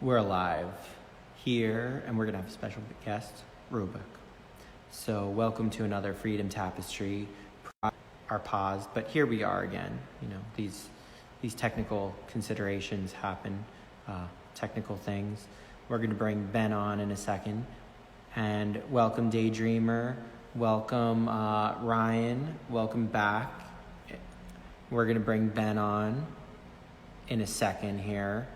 We're alive here, and we're going to have a special guest, Ruba. So welcome to another Freedom Tapestry. Our paused, but here we are again. You know, these technical considerations happen, technical things. We're going to bring Ben on in a second. And welcome, Daydreamer. Welcome, Ryan. Welcome back. We're going to bring Ben on in a second here.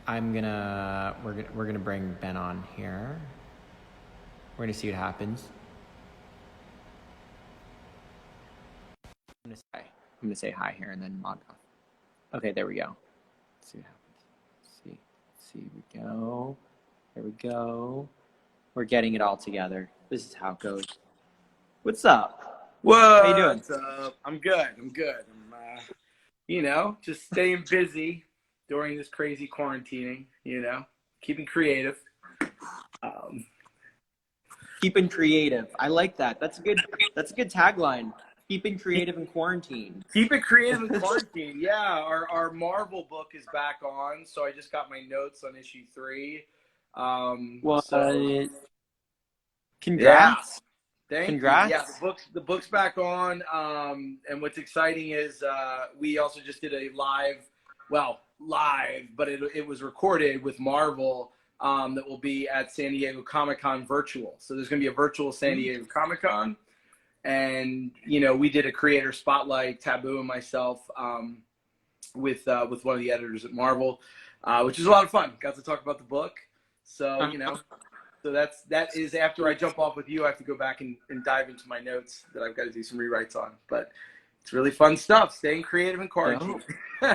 We're gonna bring Ben on here. We're gonna see what happens. I'm gonna say hi here and then log off. Okay, there we go. Let's see what happens. Let's see, we go. There we go. We're getting it all together. This is how it goes. What's up? Whoa, how you doing? What's up? I'm good. I'm just staying busy during this crazy quarantining, keeping creative. Keeping creative. I like that. That's a good tagline. Keeping creative in quarantine. Keep it creative in quarantine. Yeah, our Marvel book is back on, so I just got my notes on issue 3. Congrats. Yeah. Congrats. Yeah, the book's back on. And what's exciting is we also just did a live, but it was recorded with Marvel that will be at San Diego Comic-Con virtual. So there's going to be a virtual San Diego Comic-Con. And, we did a creator spotlight, Taboo and myself, with one of the editors at Marvel, which is a lot of fun. Got to talk about the book. So, so that is after I jump off with you, I have to go back and dive into my notes that I've got to do some rewrites on. But it's really fun stuff. Staying creative in quarantine.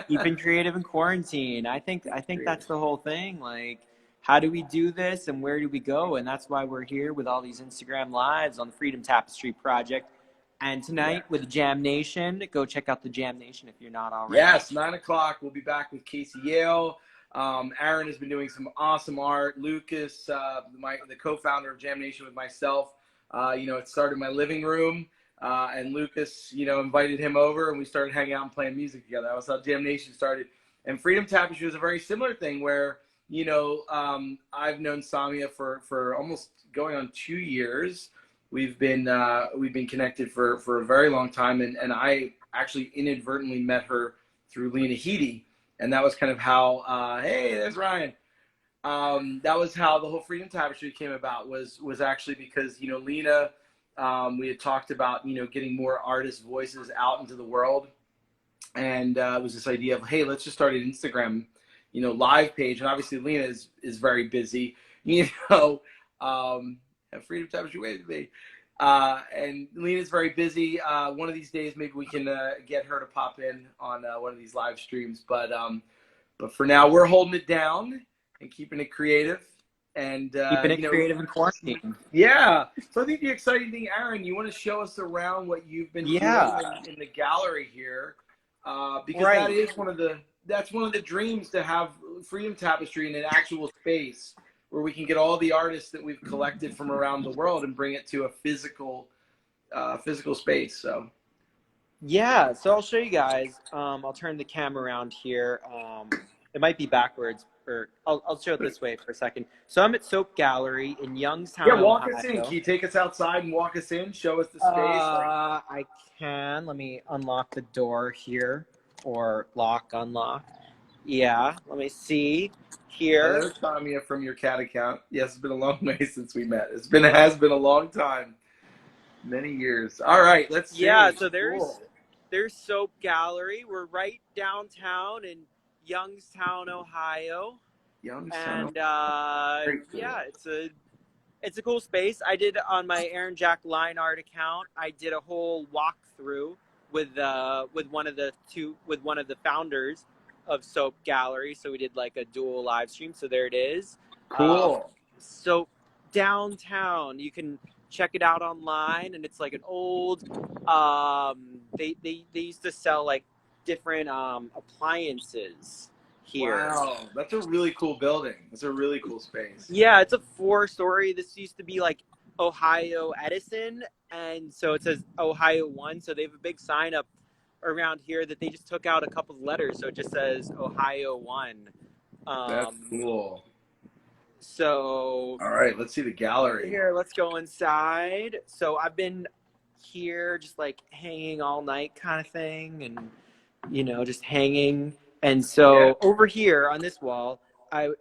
Keeping creative in quarantine. I think that's the whole thing. Like, how do we do this and where do we go? And that's why we're here with all these Instagram lives on the Freedom Tapestry Project. And tonight with Jam Nation, go check out the Jam Nation if you're not already. Yes, 9:00. We'll be back with Casey Yale. Aaron has been doing some awesome art. Lucas, the co-founder of Jam Nation with myself, it started in my living room. And Lucas, invited him over and we started hanging out and playing music together. That was how Jam Nation started. And Freedom Tapestry was a very similar thing where, I've known Samia for almost going on 2 years. We've been connected for a very long time. And I actually inadvertently met her through Lena Headey. And that was kind of how, hey, there's Ryan. That was how the whole Freedom Tapestry came about was actually because, Lena, we had talked about, getting more artist voices out into the world. And it was this idea of, hey, let's just start an Instagram, live page. And obviously Lena is very busy, Freedom Tapestry waited me. And Lena's very busy. One of these days, maybe we can get her to pop in on one of these live streams. But for now, we're holding it down and keeping it creative. And keeping it creative in quarantine. Yeah. So I think the exciting thing, Aaron, you want to show us around what you've been doing in the gallery here, because that's one of the dreams, to have Freedom Tapestry in an actual space where we can get all the artists that we've collected from around the world and bring it to a physical space. So so I'll show you guys. I'll turn the camera around here. It might be backwards, or I'll show it this way for a second. So I'm at Soap Gallery in Youngstown. Yeah, walk us in. Can you take us outside and walk us in? Show us the space. I can. Let me unlock the door here, or unlock. Yeah, let me see here. Hello, Tamia, from your cat account. Yes, it's been a long way since we met. It has been a long time, many years. All right, let's see. Yeah, so there's Soap Gallery. We're right downtown in Youngstown, Ohio. Youngstown. And it's a cool space. I did on my Aaron Jack line art account. I did a whole walkthrough with one of the founders of Soap Gallery. So we did like a dual live stream. So there it is. Cool. So downtown, you can check it out online, and it's like an old. They used to sell like different appliances here. Wow, that's a really cool building. It's a really cool space. Yeah, it's a 4-story. This used to be like Ohio Edison, and so it says Ohio 1. So they have a big sign up around here that they just took out a couple of letters, so it just says Ohio 1. That's cool. So All right, let's see the gallery. here, let's go inside. So I've been here just like hanging all night kind of thing, and just hanging. And so over here on this wall,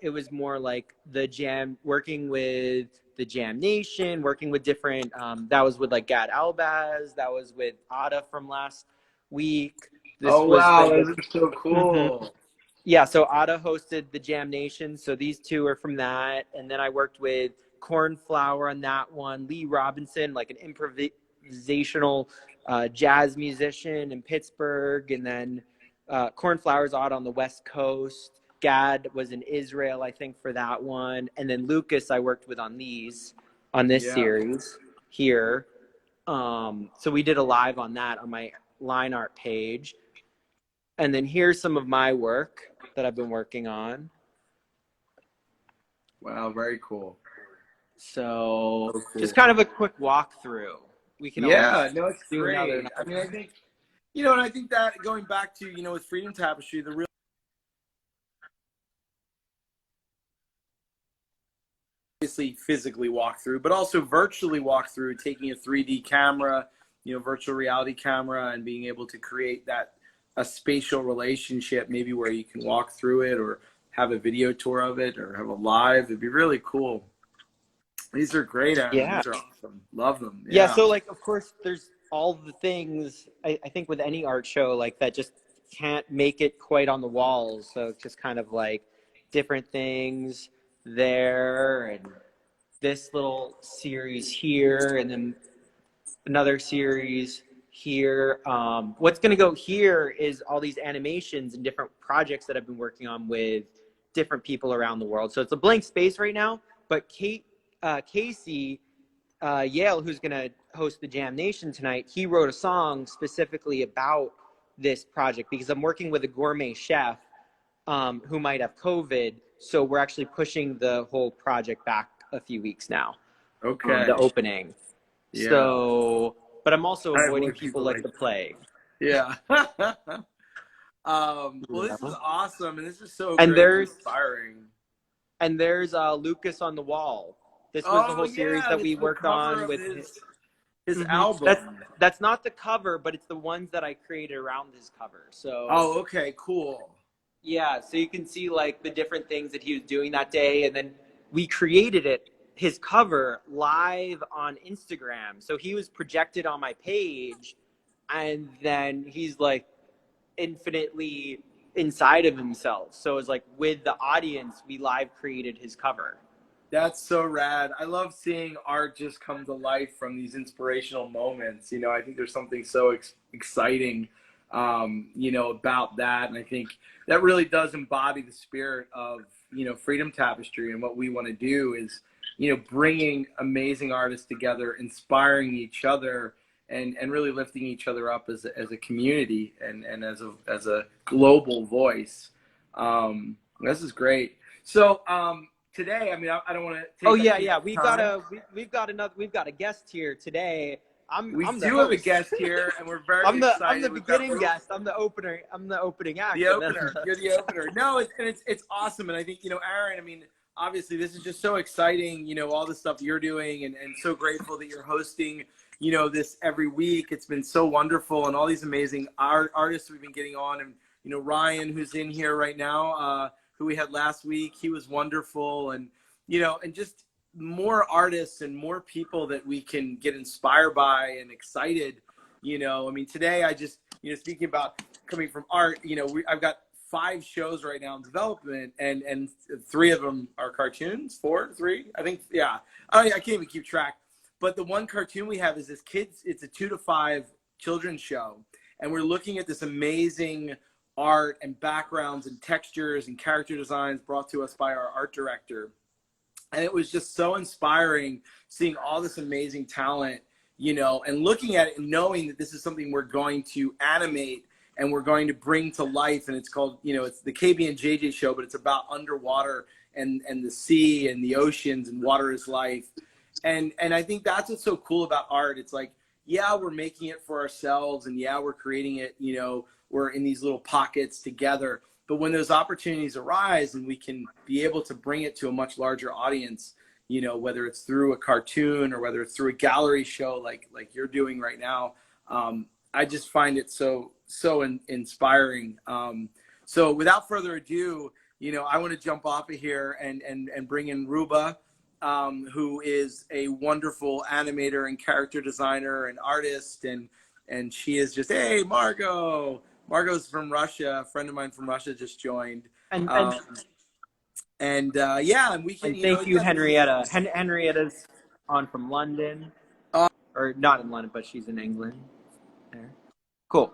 it was more like the jam, working with the Jam Nation, working with different, that was with like Gad Albaz, that was with Ada from last week. This Oh, was wow, the, those are so cool. yeah, so Ada hosted the Jam Nation, so these two are from that. And then I worked with Cornflower on that one, Lee Robinson, like an improvisational jazz musician in Pittsburgh, and then Cornflower's out on the West Coast. Gad was in Israel, I think, for that one. And then Lucas I worked with on this series here. So we did a live on that on my line art page. And then here's some of my work that I've been working on. Wow, very cool. So cool. Just kind of a quick walkthrough. We can no, it's do great. another. I mean, I think, and I think that going back to, with Freedom Tapestry, the real obviously physically walk through, but also virtually walk through, taking a 3D camera, virtual reality camera, and being able to create a spatial relationship, maybe where you can walk through it or have a video tour of it or have a live. It'd be really cool. These are great, Aaron. Yeah. These are awesome. Love them. Yeah, so like, of course, there's all the things, I think with any art show, like that just can't make it quite on the walls. So it's just kind of like different things there, and this little series here, and then another series here. What's going to go here is all these animations and different projects that I've been working on with different people around the world. So it's a blank space right now, but Casey Yale, who's going to host the Jam Nation tonight, he wrote a song specifically about this project because I'm working with a gourmet chef who might have COVID. So we're actually pushing the whole project back a few weeks now. Okay. The opening. Yeah. So, but I'm also avoiding people like the plague. Yeah. Well, this is awesome, and this is so great and inspiring. And there's Lucas on the Wall. This was the whole series that we worked on with his album. That's not the cover, but it's the ones that I created around his cover. So. Oh, okay, cool. Yeah, so you can see like the different things that he was doing that day, and then we created his cover live on Instagram. So he was projected on my page, and then he's like infinitely inside of himself. So it's like with the audience, we live created his cover. That's so rad. I love seeing art just come to life from these inspirational moments. I think there's something so exciting, about that. And I think that really does embody the spirit of, Freedom Tapestry. And what we want to do is, bringing amazing artists together, inspiring each other, and really lifting each other up as a community and as a global voice. This is great. So, today, I mean, I don't want to take. Oh yeah. We've got a guest here today. We do have a guest here, and we're very excited. I'm the beginning guest. I'm the opener. I'm the opening act. The opener. You're the opener. No, it's awesome, and I think Aaron. I mean, obviously, this is just so exciting. All the stuff you're doing, and so grateful that you're hosting. This every week. It's been so wonderful, and all these amazing artists we've been getting on, and Ryan, who's in here right now. Who we had last week, he was wonderful, and and just more artists and more people that we can get inspired by and excited. I mean, today I just speaking about coming from art, I've got 5 shows right now in development, and 3 of them are cartoons. 3 I think, yeah. I can't even keep track, but the one cartoon we have is this kids. It's a 2 to 5 children's show, and we're looking at this amazing art and backgrounds and textures and character designs brought to us by our art director. And it was just so inspiring seeing all this amazing talent, and looking at it and knowing that this is something we're going to animate and we're going to bring to life. And it's called, it's the KB and JJ show, but it's about underwater and the sea and the oceans, and water is life. And I think that's what's so cool about art. It's like, yeah, we're making it for ourselves, and yeah, we're creating it, we're in these little pockets together, But when those opportunities arise and we can be able to bring it to a much larger audience, you know, whether it's through a cartoon or whether it's through a gallery show like you're doing right now, I just find it so inspiring. So without further ado, you know, I want to jump off of here and bring in Ruba, who is a wonderful animator and character designer and artist, and she is just, hey, Margot. Margot's from Russia. A friend of mine from Russia just joined. And Yeah, and we can, and you know, thank you, Henrietta. Henrietta's on from London, or not in London, but she's in England. There. Cool.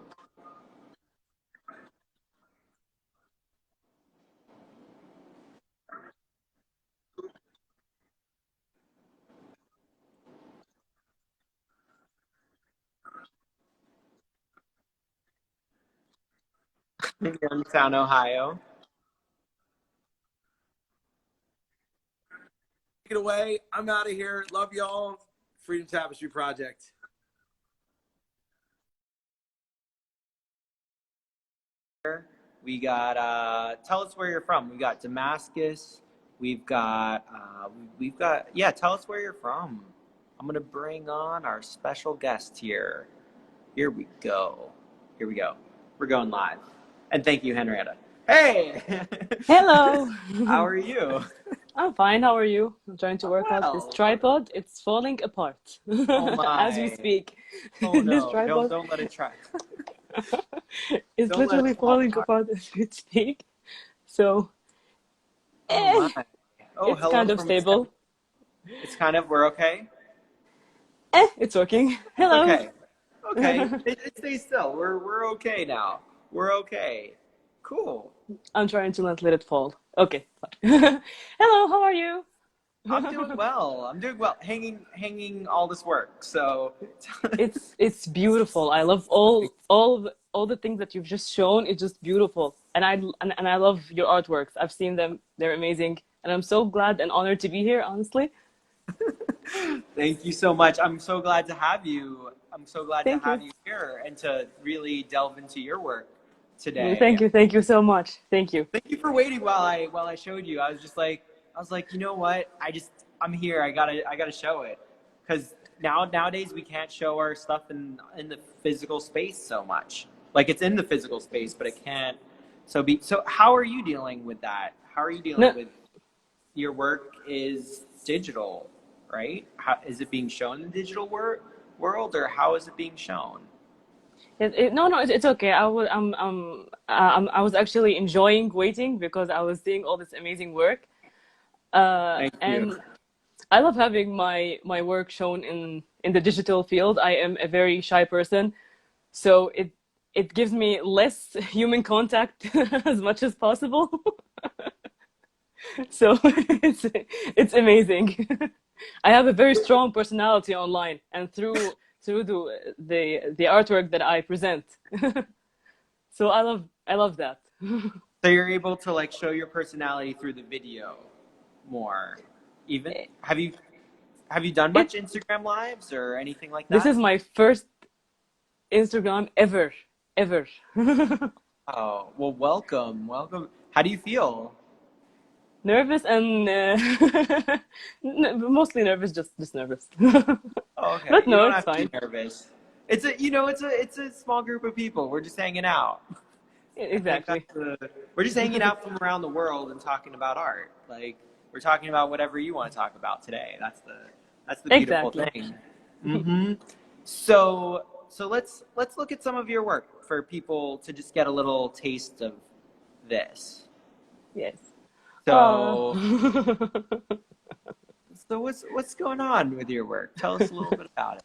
Youngstown, Ohio. take it away. I'm out of here. Love y'all. Freedom Tapestry Project. We got tell us where you're from. We got Damascus. We've got yeah, tell us where you're from. I'm gonna bring on our special guest here. Here we go. Here we go. We're going live. And thank you, Henrietta. Hey! Hello. How are you? I'm fine. How are you? I'm trying to work out this tripod. It's falling apart Oh as we my. speak. Oh This no, tripod don't let it try. is Don't let literally it fall falling apart. apart as we speak. So, Oh my. Oh, it's hello kind of from stable. It's kind of, we're okay? It's working. It's Hello. okay. Okay. It stays still. We're okay now. We're okay. Cool. I'm trying to not let it fall. Okay. Fine. Hello. How are you? I'm doing well. I'm doing well. Hanging all this work. So It's beautiful. I love all the things that you've just shown. It's just beautiful, and I love your artworks. I've seen them. They're amazing, and I'm so glad and honored to be here. Honestly, thank you so much. I'm so glad to have you. I'm so glad to thank have you, you here and to really delve into your work today. thank you so much. Thank you. Thank you for waiting while I showed you. I was like, you know what? I'm here. I gotta show it, because nowadays we can't show our stuff in the physical space so much. Like, it's in the physical space, but it can't. So how are you dealing with that? How are you dealing No, with your work is digital, right? How is it being shown in the digital world, or how is it being shown? no, it's okay. I was actually enjoying waiting because I was seeing all this amazing work, Thank you. and I love having my work shown in the digital field. I am a very shy person, so it gives me less human contact as much as possible. So it's amazing. I have a very strong personality online and through the artwork that I present. So I love that. So you're able to like show your personality through the video more. Even have you done It much Instagram lives or anything like This that? is my first Instagram ever. Oh, well, welcome. How do you feel? Nervous and mostly nervous, just nervous. Oh, okay, But you no, don't it's have to be fine. nervous. It's a small group of people. We're just hanging out. I think Exactly. we're just hanging out from around the world and talking about art. Like, we're talking about whatever you want to talk about today. That's the beautiful Exactly. thing. Mm-hmm. So let's look at some of your work for people to just get a little taste of this. Yes. So so what's going on with your work? Tell us a little bit about it.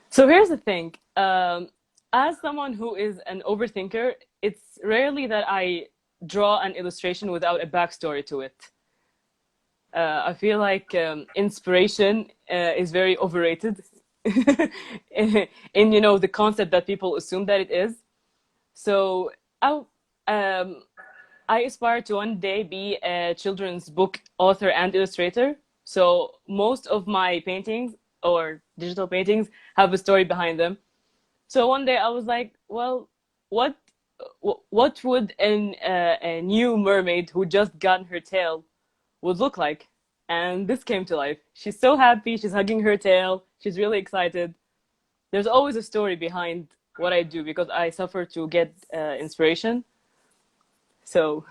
So here's the thing. As someone who is an overthinker, it's rarely that I draw an illustration without a backstory to it. I feel like inspiration is very overrated in the concept that people assume that it is. So I um, I aspire to one day be a children's book author and illustrator. So most of my paintings or digital paintings have a story behind them. So one day I was like, well, what what would a new mermaid who just gotten her tail would look like. And this came to life. She's so happy. She's hugging her tail. She's really excited. There's always a story behind what I do because I suffer to get inspiration. So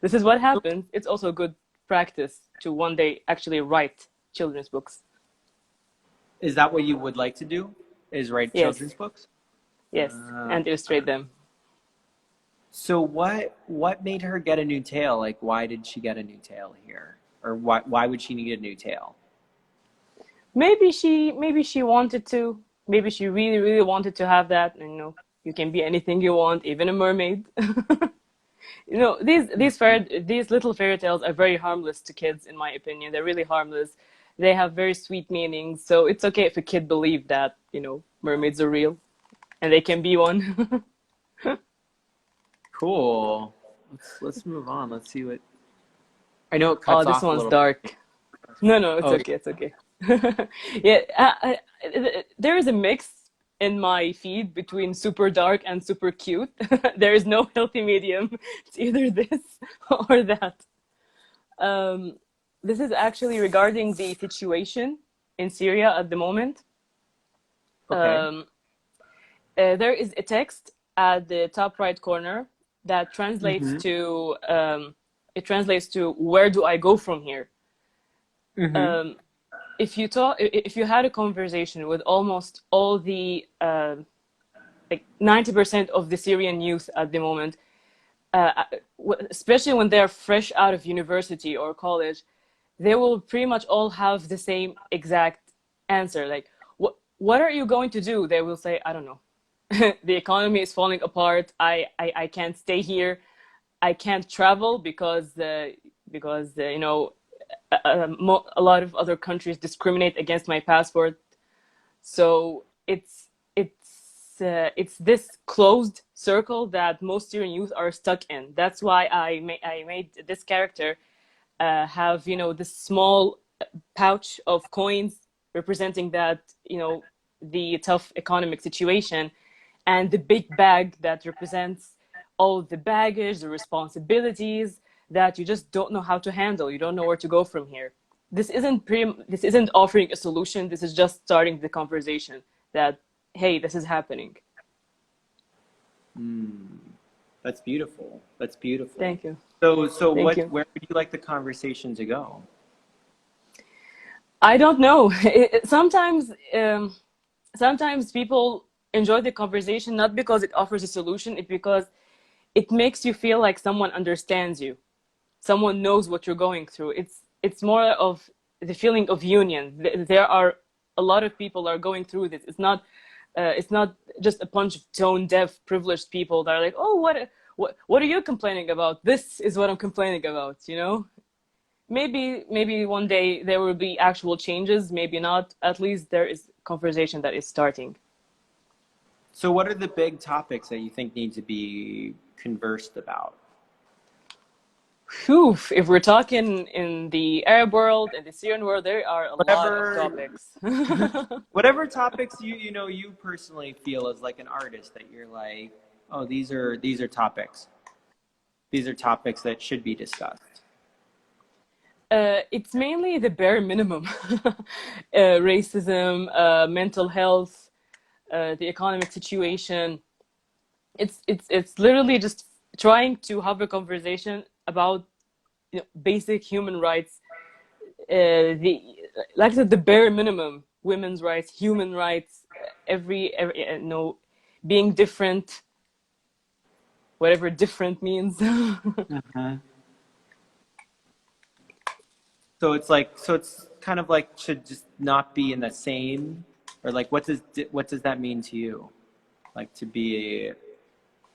this is what happens. It's also good practice to one day actually write children's books. Is that what you would like to do? Is write Yes. children's books? Yes, and illustrate them. So what made her get a new tail? Like, why did she get a new tail here? Or why would she need a new tail? Maybe she wanted to. Maybe she really wanted to have that. And, you can be anything you want, even a mermaid. These little fairy tales are very harmless to kids, in my opinion. They're really harmless. They have very sweet meanings. So it's okay if a kid believes that, mermaids are real and they can be one. Cool. Let's move on. Let's see what. I know it cuts Oh, this off a one's little. dark. No, it's Oh. okay. It's okay. Yeah, there is a mix in my feed between super dark and super cute. There is no healthy medium. It's either this or that. This is actually regarding the situation in Syria at the moment. Okay. There is a text at the top right corner that translates Mm-hmm. to where do I go from here? Mm-hmm. If you had a conversation with almost all the like 90% of the Syrian youth at the moment, especially when they're fresh out of university or college, they will pretty much all have the same exact answer. Like, what are you going to do? They will say, I don't know. The economy is falling apart. I can't stay here. I can't travel because a lot of other countries discriminate against my passport. So it's this closed circle that most Syrian youth are stuck in. That's why I made this character have this small pouch of coins representing that the tough economic situation, and the big bag that represents all the baggage, the responsibilities that you just don't know how to handle. You don't know where to go from here. This isn't offering a solution. This is just starting the conversation that, hey, this is happening. That's beautiful. That's beautiful. Thank you. So Thank you. where would you like the conversation to go? I don't know. Sometimes people enjoy the conversation not because it offers a solution, it's because it makes you feel like someone understands you, someone knows what you're going through. It's more of the feeling of union. There are a lot of people are going through this. It's not just a bunch of tone deaf privileged people that are like, oh, what are you complaining about? This is what I'm complaining about. Maybe one day there will be actual changes, maybe not. At least there is conversation that is starting. So what are the big topics that you think need to be conversed about? Whew, if we're talking in the Arab world and the Syrian world, there are a lot of Whatever topics. whatever topics you personally feel as like an artist that you're like, oh, these are topics. These are topics that should be discussed. It's mainly the bare minimum. Racism, mental health, the economic situation. It's literally just trying to have a conversation about basic human rights, like I said, the bare minimum: women's rights, human rights, every being different, whatever different means. So it's kind of like should just not be in the same, or like what does that mean to you, like to be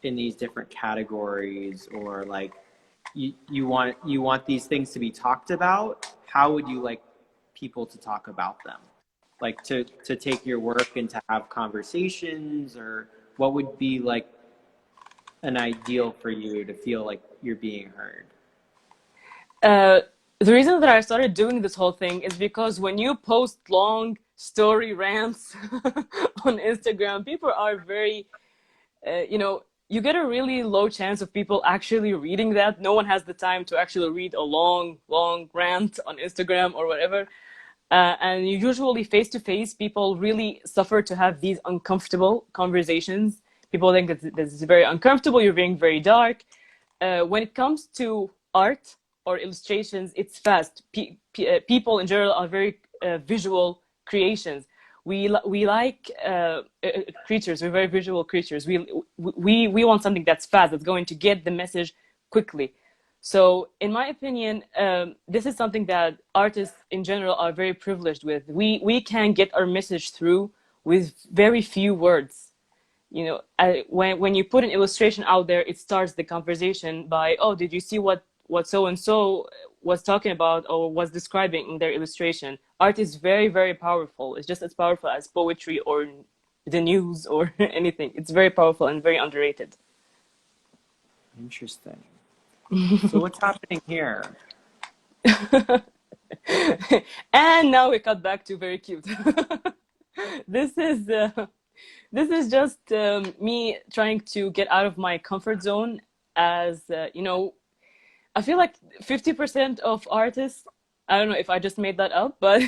in these different categories, or like you want these things to be talked about? How would you like people to talk about them? Like to take your work and to have conversations, or what would be like an ideal for you to feel like you're being heard? The reason that I started doing this whole thing is because when you post long story rants on Instagram, people are very, you get a really low chance of people actually reading that. No one has the time to actually read a long rant on Instagram or whatever. And usually face-to-face, people really suffer to have these uncomfortable conversations. People think that this is very uncomfortable, you're being very dark. When it comes to art or illustrations, it's fast. People in general are very visual creations. We like creatures. We're very visual creatures. We want something that's fast, that's going to get the message quickly. So, in my opinion, this is something that artists in general are very privileged with. We can get our message through with very few words. You know, when you put an illustration out there, it starts the conversation by, oh, did you see what so and so was talking about or was describing in their illustration? Art is very, very powerful. It's just as powerful as poetry or the news or anything. It's very powerful and very underrated. Interesting. So what's happening here? And now we cut back to very cute. This is just me trying to get out of my comfort zone. As you know, I feel like 50% of artists, I don't know if I just made that up, but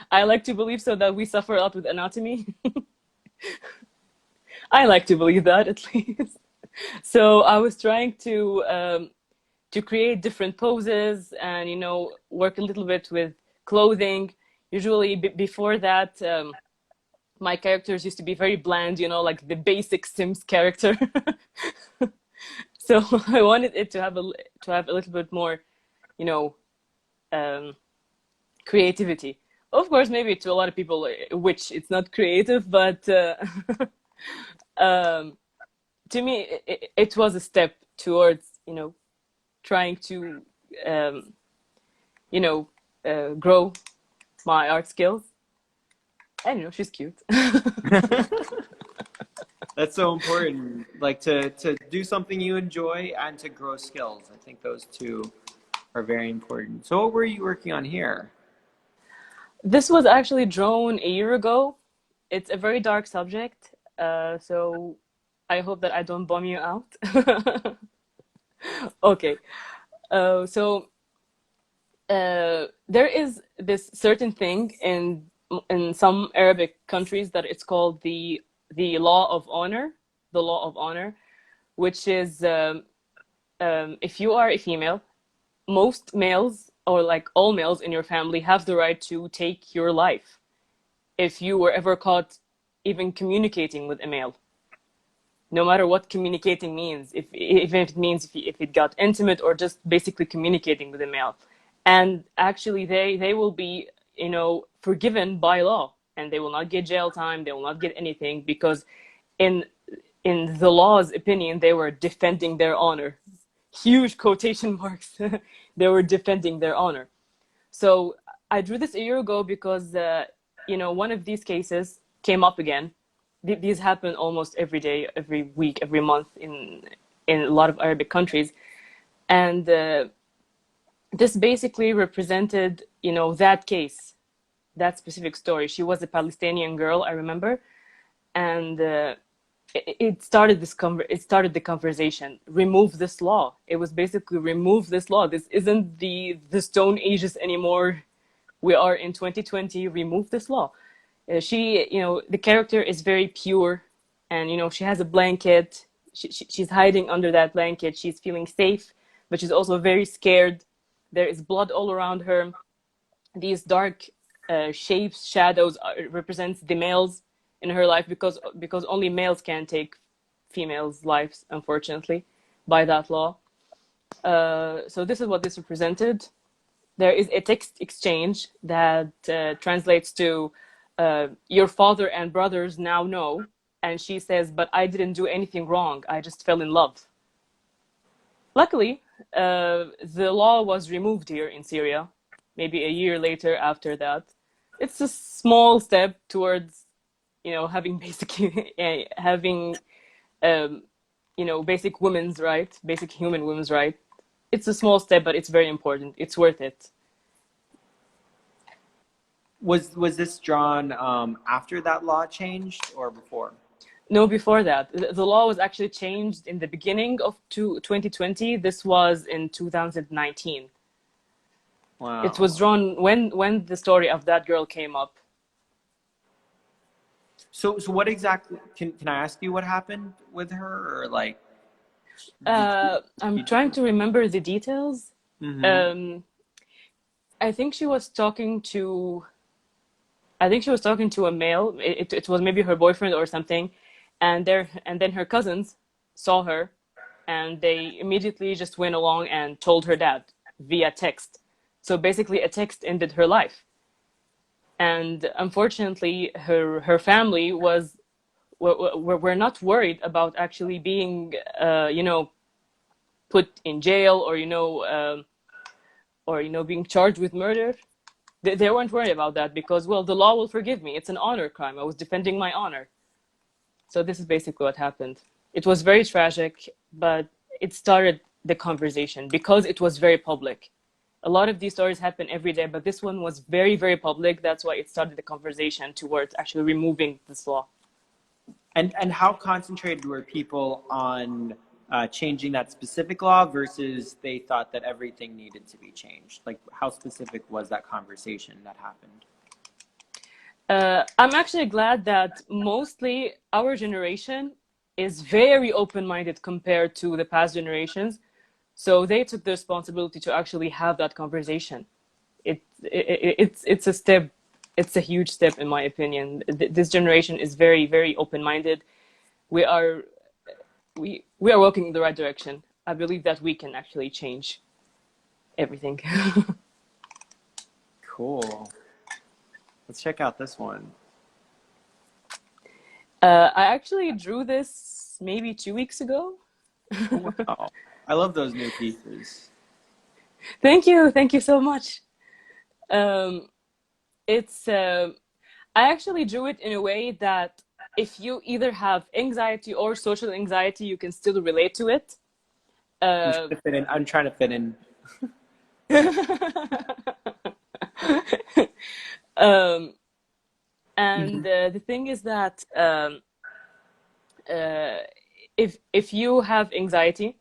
I like to believe so, that we suffer a lot with anatomy. I like to believe that, at least. So I was trying to create different poses and, you know, work a little bit with clothing. Usually before that, my characters used to be very bland, you know, like the basic Sims character. So I wanted it to have a little bit more, you know, creativity. Of course, maybe to a lot of people, which it's not creative, but to me, it was a step towards, you know, trying to, you know, grow my art skills. And, you know, she's cute. That's so important, like to do something you enjoy and to grow skills. I think those two are very important. So what were you working on here? This was actually drawn a year ago. It's a very dark subject, so I hope that I don't bum you out. Okay, so there is this certain thing in some Arabic countries that it's called the law of honor, the law of honor, which is if you are a female, most males or like all males in your family have the right to take your life if you were ever caught even communicating with a male. No matter what communicating means, even if it means if it got intimate or just basically communicating with a male. And actually they will be, you know, forgiven by law, and they will not get jail time, they will not get anything, because in the law's opinion, they were defending their honor. Huge quotation marks. They were defending their honor. So I drew this a year ago because, you know, one of these cases came up again. These happen almost every day, every week, every month in a lot of Arabic countries. And this basically represented, you know, that case, that specific story. She was a Palestinian girl, I remember. And it started the conversation. Remove this law. It was basically remove this law. This isn't the Stone Ages anymore. We are in 2020. Remove this law. She, you know, the character is very pure, and, you know, she has a blanket. She's hiding under that blanket. She's feeling safe, but she's also very scared. There is blood all around her. These dark shapes, shadows represents the males in her life, because only males can take females' lives, unfortunately, by that law. So this is what this represented. There is a text exchange that translates to your father and brothers now know. And she says, but I didn't do anything wrong. I just fell in love. Luckily, the law was removed here in Syria, maybe a year later after that. It's a small step towards, you know, having basically having, you know, basic women's right, basic human women's right. It's a small step, but it's very important. It's worth it. Was this drawn after that law changed or before? No, before that. The law was actually changed in the beginning of 2020. This was in 2019. It was Wow. drawn when the story of that girl came up. So what exactly, can I ask you what happened with her, or like, did I'm you, trying to remember the details. mm-hmm. Um, I think she was talking to I think she was talking to a male. It was maybe her boyfriend or something, and then her cousins saw her, and they immediately just went along and told her dad via text. So basically, a text ended her life, and unfortunately, her family were not worried about actually being put in jail or being charged with murder. They weren't worried about that because, well, the law will forgive me. It's an honor crime. I was defending my honor. So this is basically what happened. It was very tragic, but it started the conversation because it was very public. A lot of these stories happen every day, but this one was very, very public. That's why it started the conversation towards actually removing this law. And how concentrated were people on changing that specific law versus they thought that everything needed to be changed? Like, how specific was that conversation that happened? I'm actually glad that mostly our generation is very open-minded compared to the past generations. So they took the responsibility to actually have that conversation. It's a step. It's a huge step, in my opinion. This generation is very, very open-minded. We are we are walking in the right direction. I believe that we can actually change everything. Cool. Let's check out this one. I actually drew this maybe 2 weeks ago. Wow. I love those new pieces. Thank you so much. Um, it's I actually drew it in a way that if you either have anxiety or social anxiety, you can still relate to it. I'm trying to fit in. I'm trying to fit in. um, and Mhm. the thing is that uh, if you have anxiety,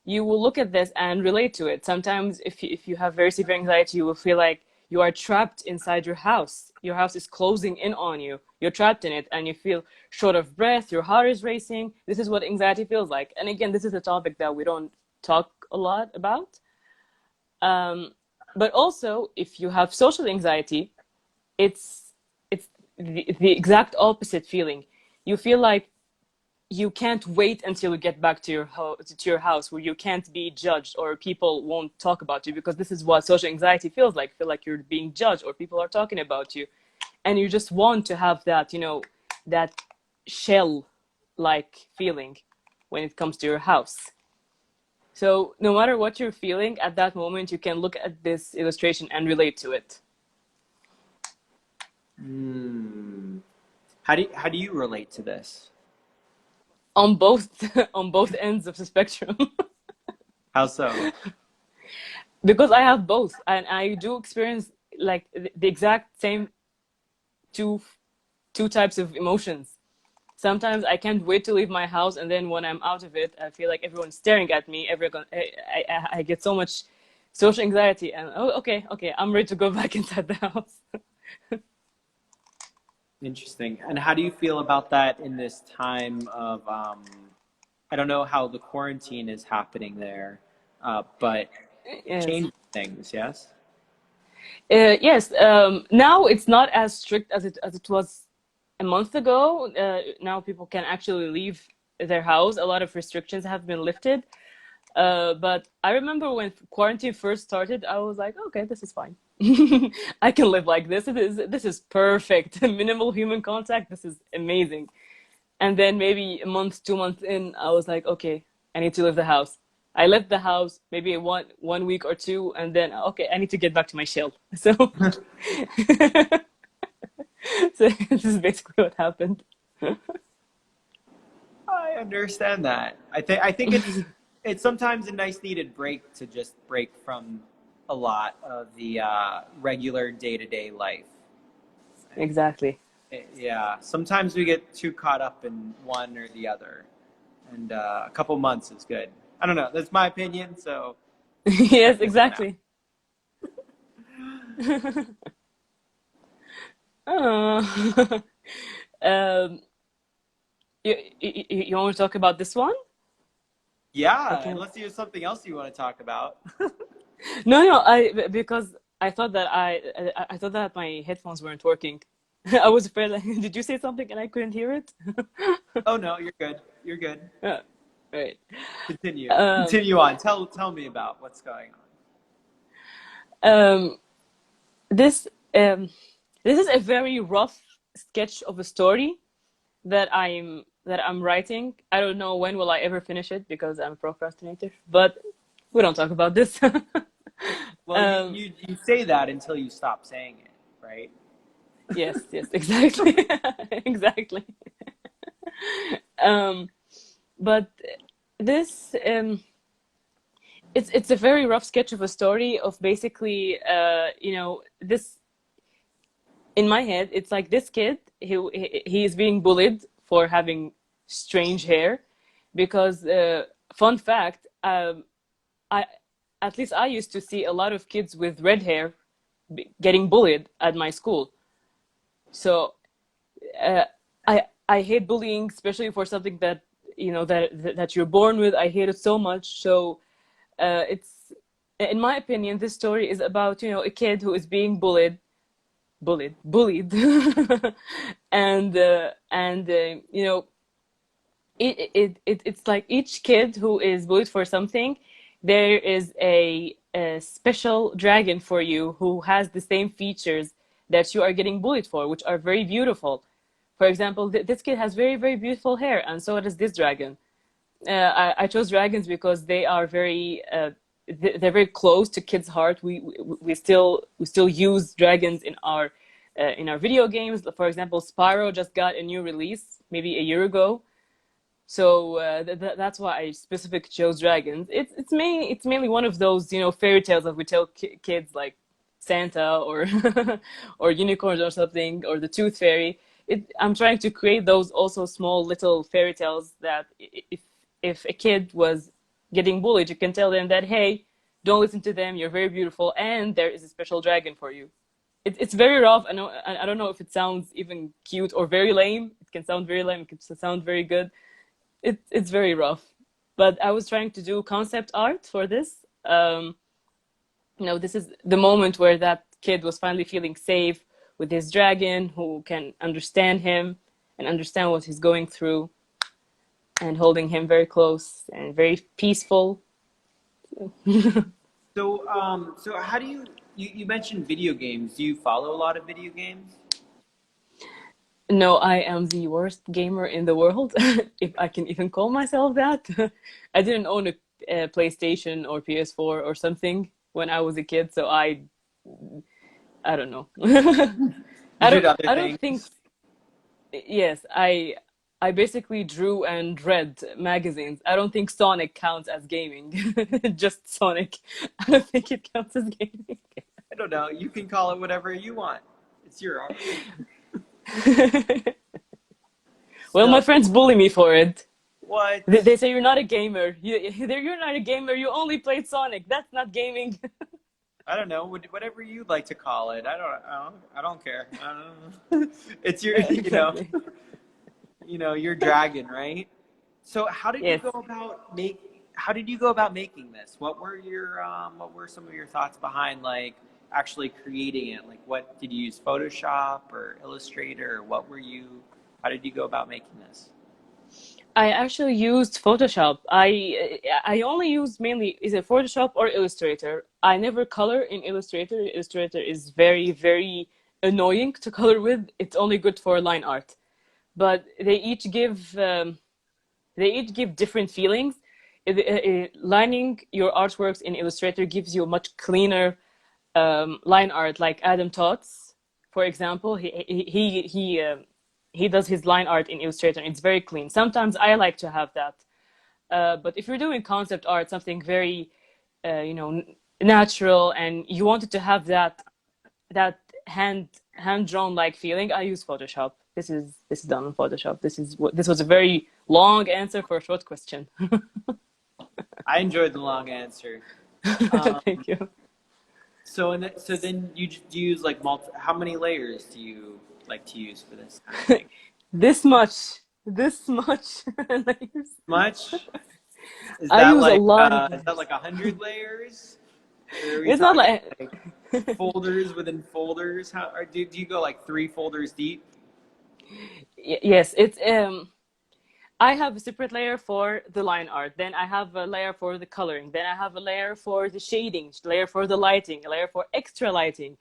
you will look at this and relate to it. Sometimes, if you have very severe anxiety, you will feel like you are trapped inside your house. Your house is closing in on you. You're trapped in it, and you feel short of breath. Your heart is racing. This is what anxiety feels like. And again, this is a topic that we don't talk a lot about. But also, if you have social anxiety, it's the exact opposite feeling. You feel like you can't wait until you get back to your house where you can't be judged or people won't talk about you, because this is what social anxiety feels like. Feel like you're being judged or people are talking about you, and you just want to have that that shell like feeling when it comes to your house. So no matter what you're feeling at that moment, you can look at this illustration and relate to it. Mm. How do you relate to this? On both on both ends of the spectrum. How so? Because I have both, and I do experience like the exact same two two types of emotions. Sometimes I can't wait to leave my house, and then when I'm out of it, I feel like everyone's staring at me. I get so much social anxiety, and oh, okay, I'm ready to go back inside the house. Interesting. And how do you feel about that in this time of, I don't know how the quarantine is happening there, but Yes. change things, yes? Yes. Now it's not as strict as it was a month ago. Now people can actually leave their house. A lot of restrictions have been lifted. But I remember when quarantine first started, I was like, okay, this is fine. I can live like this. This is perfect. Minimal human contact. This is amazing. And then maybe a month, 2 months in, I was like, okay, I need to leave the house. I left the house maybe one week or two, and then okay, I need to get back to my shell. So, so this is basically what happened. I understand that. I think it's sometimes a nice needed break to just break from a lot of the regular day-to-day life. Exactly. Yeah, sometimes we get too caught up in one or the other, and a couple months is good. I don't know. That's my opinion. So check Yes, this one out. exactly. Oh. um, you want to talk about this one? Yeah, Okay. unless there's something else you want to talk about. No, because I thought that I thought that my headphones weren't working. I was afraid, like, did you say something and I couldn't hear it? Oh no, you're good. You're good. Right. Continue. Um, Continue on. Tell me about what's going um, this um, this is a very rough sketch of a story that I'm writing. I don't know when will I ever finish it because I'm a procrastinator, but we don't talk about this. Well, um, you say that until you stop saying it, right? yes, exactly, exactly. Um, but this it's a very rough sketch of a story of basically this in my head it's like this kid he is being bullied for having strange hair because fun fact I at least I used to see a lot of kids with red hair getting bullied at my school. So uh, I hate bullying, especially for something that that you're born with. I hate it so much. So it's in my opinion, this story is about a kid who is being bullied, and it's like each kid who is bullied for something, there is a special dragon for you who has the same features that you are getting bullied for, which are very beautiful. For example, this kid has very, very beautiful hair, and so does this dragon. I chose dragons because they are very they're very close to kids' heart. We still use dragons in our video games. For example, Spyro just got a new release maybe a year ago, so that's why I specifically chose dragons. It's mainly one of those fairy tales that we tell kids, like Santa or or unicorns or something, or the Tooth Fairy. I'm trying to create those also small little fairy tales that if a kid was getting bullied, you can tell them that, hey, don't listen to them. You're very beautiful, and there is a special dragon for you. It's very rough. I don't know if it sounds even cute or very lame. It can sound very lame. It can sound very good. It's very rough, but I was trying to do concept art for this. This is the moment where that kid was finally feeling safe with his dragon, who can understand him and understand what he's going through, and holding him very close and very peaceful. So how do you mentioned video games? Do you follow a lot of video games? No, I am the worst gamer in the world, if I can even call myself that. I didn't own a PlayStation or PS4 or something when I was a kid, so I don't know. You did other I don't think. things. Yes, I basically drew and read magazines. I don't think Sonic counts as gaming. Just Sonic. I don't think it counts as gaming. I don't know. You can call it whatever you want. It's your art. Well, So my friends bully me for it. what? They say you're not a gamer. You're not a gamer. You only played Sonic. That's not gaming. I don't know. Whatever you'd like to call it. I don't care. I don't know. It's your Exactly. your dragon, right? So Yes. how did you go about making this? What were some of your thoughts behind like actually creating it? Like what did you use, Photoshop or Illustrator, or how did you go about making this? I actually used Photoshop. I only use mainly is it Photoshop or Illustrator. I never color in Illustrator. Illustrator is very, very annoying to color with. It's only good for line art. But they each give different feelings. Lining your artworks in Illustrator gives you a much cleaner line art. Like Adam Tots, for example, he does his line art in Illustrator, and it's very clean. Sometimes I like to have that, but if you're doing concept art, something very natural, and you wanted to have that hand drawn like feeling, I use Photoshop. this is done in Photoshop. This was a very long answer for a short question. I enjoyed the long answer. Um, Thank you. so so then do you use like how many layers do you like to use for this kind of thing? This much layers. Much? I use a lot of Is that layers. like 100 layers? Or are we It's not talking like like folders within folders? How or do you go like 3 folders deep? yes, it's I have a separate layer for the line art. Then I have a layer for the coloring. Then I have a layer for the shading, layer for the lighting, a layer for extra lighting.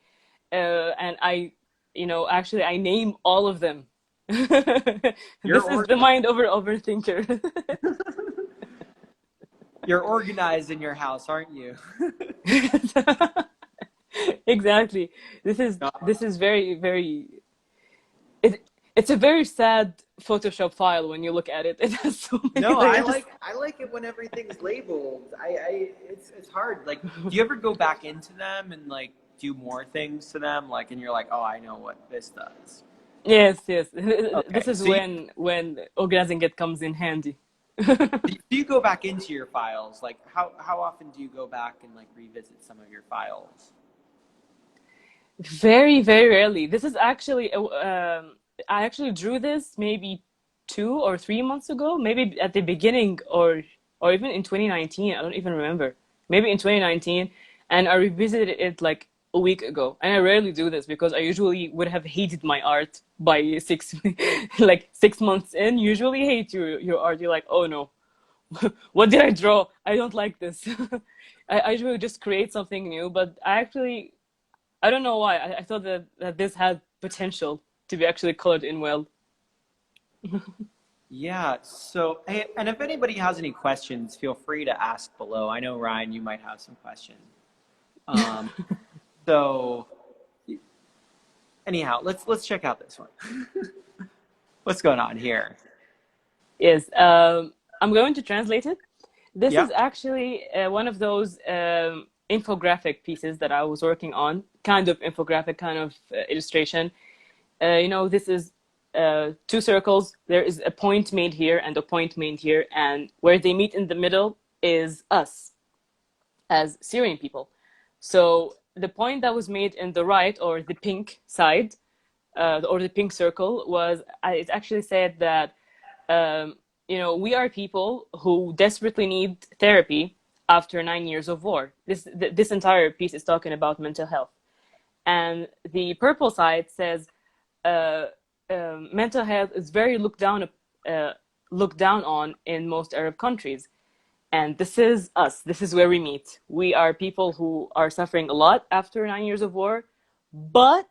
And actually I name all of them. You're This is the mind overthinker. You're organized in your house, aren't you? Exactly. This is very, very it's a very sad Photoshop file when you look at it. It has so many No, layers. I like it when everything's labeled. It's hard. Like, do you ever go back into them and like do more things to them? Like, and you're like, oh, I know what this does. Yes. Okay, This is so when organizing it comes in handy. do you go back into your files? Like, how often do you go back and like revisit some of your files? Very, very rarely. This is actually I actually drew this maybe 2 or 3 months ago, maybe at the beginning or even in 2019. I don't even remember. Maybe in 2019, and I revisited it like a week ago. And I rarely do this because I usually would have hated my art by like 6 months in. Usually hate your art. You're like, oh no, what did I draw? I don't like this. I usually just create something new, but I don't know why. I thought that this had potential to be actually colored in well. Yeah. So, hey, and if anybody has any questions, feel free to ask below. I know Ryan, you might have some questions. Um, so, anyhow, let's check out this one. What's going on here? Yes, I'm going to translate it. This Yeah. is actually one of those infographic pieces that I was working on, kind of infographic, kind of illustration. This is two circles. There is a point made here and a point made here, and where they meet in the middle is us as Syrian people. So the point that was made in the right, or the pink side, or the pink circle, was it actually said that we are people who desperately need therapy after 9 years of war. This entire piece is talking about mental health, and the purple side says uh, mental health is very looked down on in most Arab countries. And this is us. This is where we meet. We are people who are suffering a lot after 9 years of war, but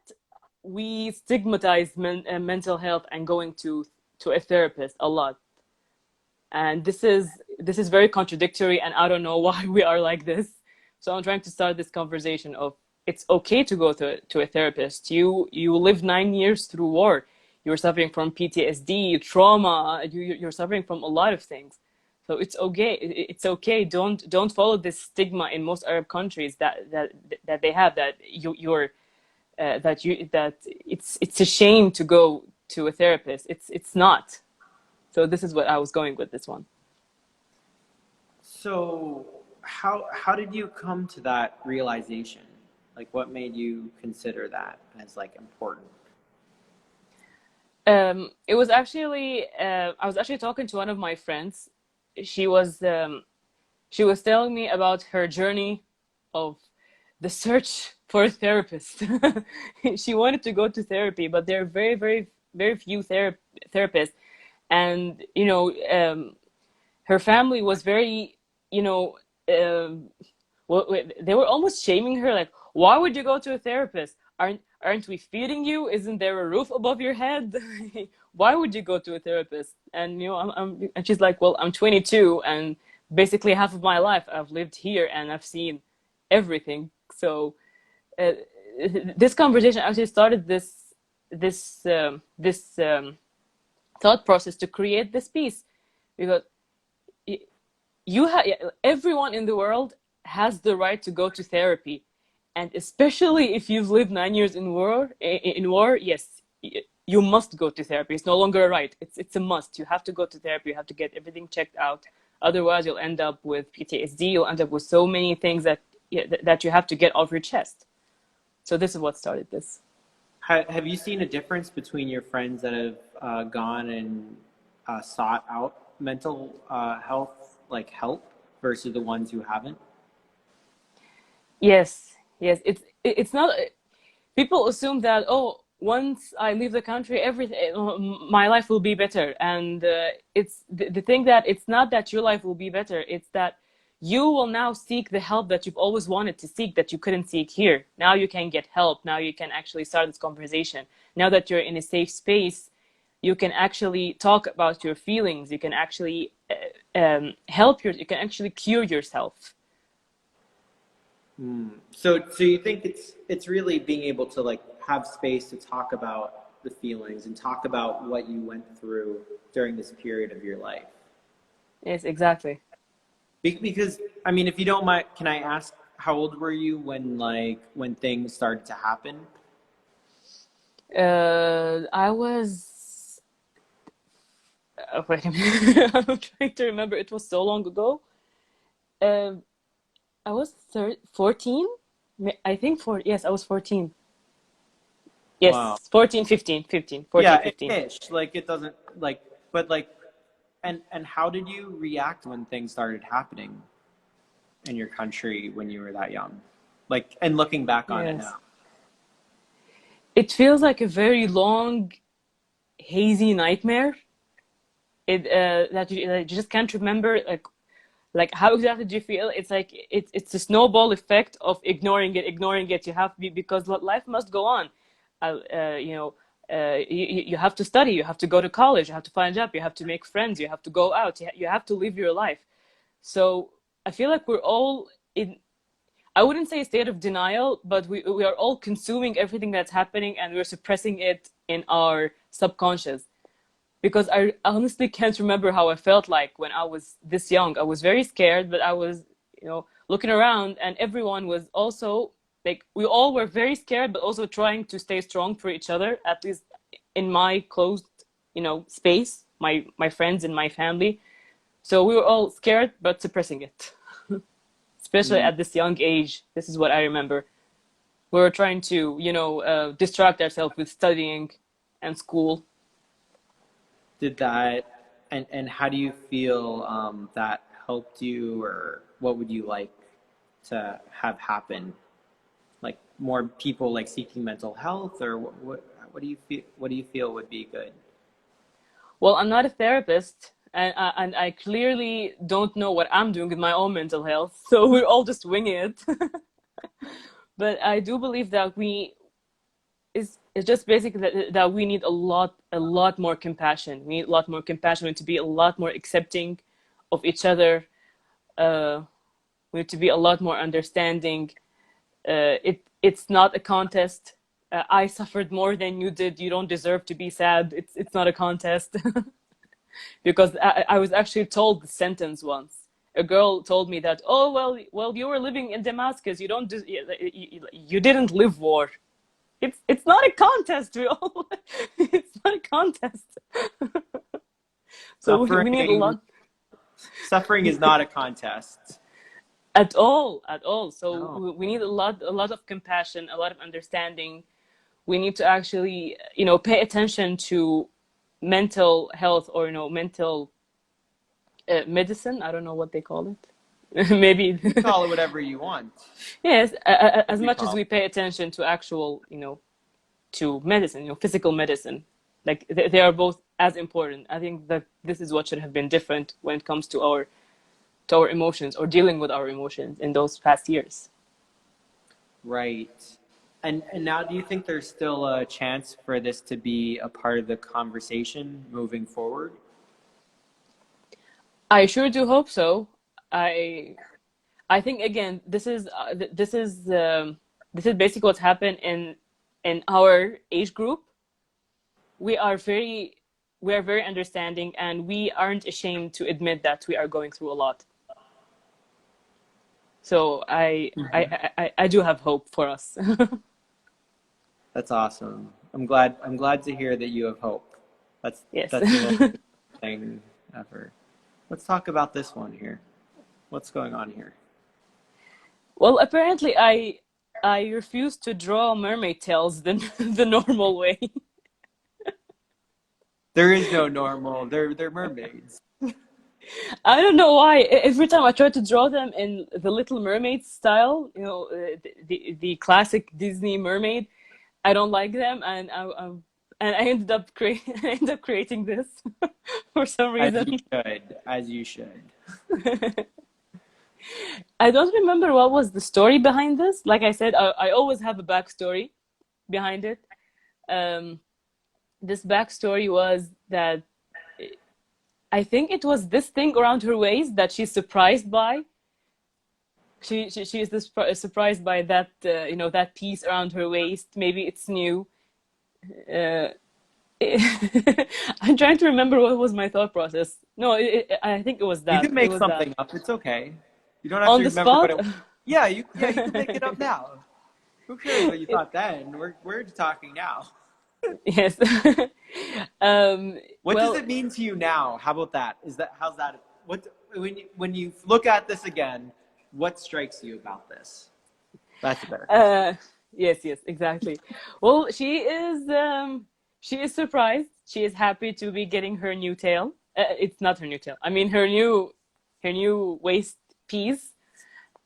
we stigmatize mental health and going to a therapist a lot. And this is very contradictory, and I don't know why we are like this. So I'm trying to start this conversation of it's okay to go to a therapist. You lived 9 years through war. You're suffering from PTSD, trauma. You're suffering from a lot of things. So it's okay. It's okay. Don't follow this stigma in most Arab countries that they have, that it's a shame to go to a therapist. It's not. So this is what I was going with this one. So, how did you come to that realization? Like, what made you consider that as like important? It was actually I was actually talking to one of my friends. She was telling me about her journey of the search for a therapist. She wanted to go to therapy, but there are very, very, very few therapists. And her family was very, well, they were almost shaming her, like, why would you go to a therapist? Aren't we feeding you? Isn't there a roof above your head? Why would you go to a therapist? And and she's like, well, I'm 22, and basically half of my life I've lived here and I've seen everything. So uh, this conversation actually started this thought process to create this piece, because everyone in the world has the right to go to therapy, and especially if you've lived 9 years in war. Yes, you must go to therapy. It's no longer a right. It's a must. You have to go to therapy. You have to get everything checked out. Otherwise, you'll end up with PTSD. You'll end up with so many things that you have to get off your chest. So this is what started this. Have you seen a difference between your friends that have gone and sought out mental health, like help, versus the ones who haven't? Yes. It's not. People assume that, oh, once I leave the country, everything, my life will be better. And it's the thing that it's not that your life will be better. It's that you will now seek the help that you've always wanted to seek that you couldn't seek here. Now you can get help. Now you can actually start this conversation. Now that you're in a safe space, you can actually talk about your feelings. You can actually you can actually cure yourself. So you think it's really being able to like have space to talk about the feelings and talk about what you went through during this period of your life? Yes, exactly. Because I mean, if you don't mind, can I ask how old were you when things started to happen? I was. Wait a minute. I'm trying to remember. It was so long ago. I was 14. I think yes, I was 14. Wow. Yes, 14, 15, 15, 14, Yeah, 15. ish. Like it doesn't like, but like, and how did you react when things started happening in your country when you were that young? Like, and looking back on it Yes. now. It feels like a very long, hazy nightmare. That you just can't remember like how exactly do you feel. It's like it's a snowball effect of ignoring it. You have to be, because life must go on. You have to study, you have to go to college, you have to find a job, you have to make friends, you have to go out, you have to live your life. So I feel like we're all in, I wouldn't say a state of denial, but we are all consuming everything that's happening, and we're suppressing it in our subconscious. Because I honestly can't remember how I felt like when I was this young. I was very scared, but I was, looking around, and everyone was also like, we all were very scared, but also trying to stay strong for each other, at least in my closed, space, my friends and my family. So we were all scared, but suppressing it, especially Mm. at this young age. This is what I remember. We were trying to, distract ourselves with studying and school. Did that, and how do you feel that helped you, or what would you like to have happen? Like more people like seeking mental health, or what do you feel? What do you feel would be good? Well, I'm not a therapist, and I clearly don't know what I'm doing with my own mental health. So we're all just winging it. But I do believe that it's just basically that we need a lot more compassion. We need a lot more compassion. We need to be a lot more accepting of each other. We need to be a lot more understanding. It's not a contest. I suffered more than you did. You don't deserve to be sad. It's not a contest. Because I was actually told the sentence once. A girl told me that, oh, well, you were living in Damascus. You didn't live war. It's not a contest. It's not a contest. So we need a Suffering, lot. suffering is not a contest. At all, at all. So No. we need a lot of compassion, a lot of understanding. We need to actually, pay attention to mental health, or mental medicine. I don't know what they call it. Maybe. You call it whatever you want. Yes, What as do you much as call we pay attention to actual, to medicine, physical medicine, like they are both as important. I think that this is what should have been different when it comes to our emotions, or dealing with our emotions in those past years. Right. And now, do you think there's still a chance for this to be a part of the conversation moving forward? I sure do hope so. I I think, again, this is basically what's happened in our age group. We are very understanding, and we aren't ashamed to admit that we are going through a lot. So I do have hope for us. That's awesome. I'm glad to hear that you have hope. Yes. That's the most thing ever. Let's talk about this one here. What's going on here? Well, apparently I refuse to draw mermaid tails the normal way. There is no normal. They're mermaids. I don't know why. Every time I try to draw them in the Little Mermaid style, the classic Disney mermaid, I don't like them, and I ended up I ended up creating this for some As reason. you should. As you should. I don't remember what was the story behind this. Like I said, I always have a backstory behind it. Um, this backstory was that I think it was this thing around her waist that she's surprised by. She is surprised by that that piece around her waist. Maybe it's new. Uh, I'm trying to remember what was my thought process. No, I think it was You that. can It make was that. something up. It's okay. You don't have On to the remember what spot? it. Yeah, you can make it up now. Who cares what you thought then? We're talking now. Yes. What does Well, it mean to you now? How about that? How's that? What when you look at this again, what strikes you about this? That's a better question. yes, exactly. Well, she is surprised. She is happy to be getting her new tail. It's not her new tail. I mean her new waist piece.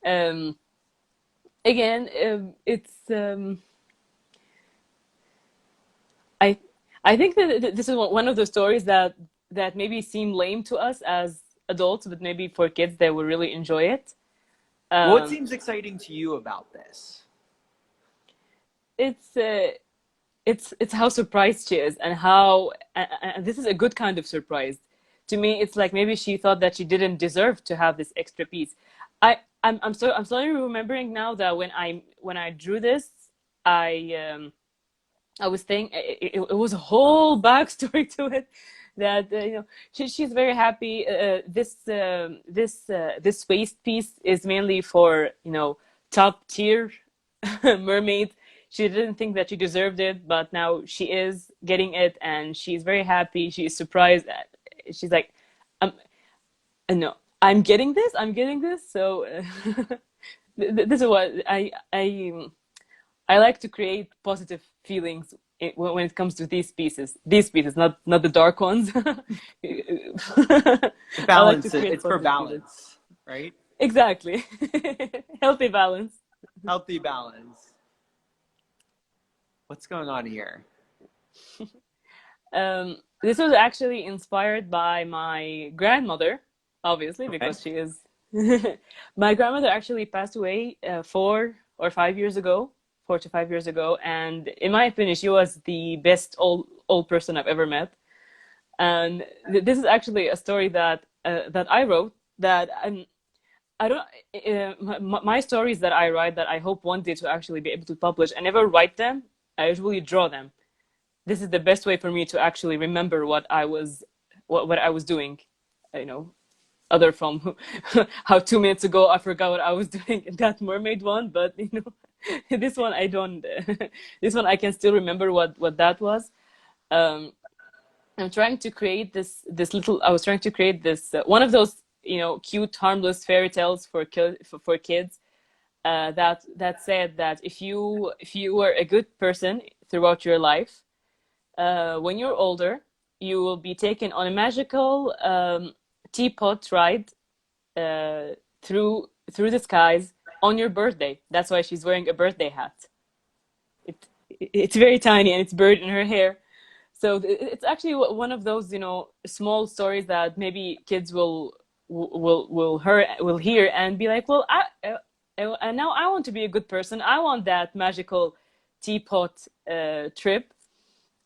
Um, again, it's I I think that this is one of the stories that maybe seem lame to us as adults, but maybe for kids they will really enjoy it. What Um, seems exciting to you about this? it's it's how surprised she is and how and this is a good kind of surprise. To me, it's like maybe she thought that she didn't deserve to have this extra piece. I'm slowly remembering now that when I drew this, I I was thinking it was a whole backstory to it that she's very happy. This waist piece is mainly for top tier mermaid. She didn't think that she deserved it, but now she is getting it, and she's very happy. She's surprised. She's like, "I'm no, I'm getting this. I'm getting this." So this is what I like to create positive feelings when it comes to these pieces. These pieces, not the dark ones. I like to Balance it. create It's for positive feelings. balance, right? Exactly. Healthy balance. Healthy balance. What's going on here? This was actually inspired by my grandmother, obviously, Okay. because she is. My grandmother actually passed away 4 or 5 years ago, 4 to 5 years ago, and in my opinion, she was the best old person I've ever met. And this is actually a story that I wrote that I don't. My stories that I write that I hope one day to actually be able to publish. I never write them. I usually draw them. This is the best way for me to actually remember what I was doing. You know, other from how 2 minutes ago I forgot what I was doing in that mermaid one, but this one I don't. This one I can still remember what that was. Um, I'm trying to create this little. I was trying to create this one of those cute harmless fairy tales for kids that said that if you were a good person throughout your life, when you're older, you will be taken on a magical teapot ride uh, through the skies on your birthday. That's why she's wearing a birthday hat. It's very tiny and it's buried in her hair. So it's actually one of those small stories that maybe kids will hear and be like, well, and now I want to be a good person. I want that magical teapot trip.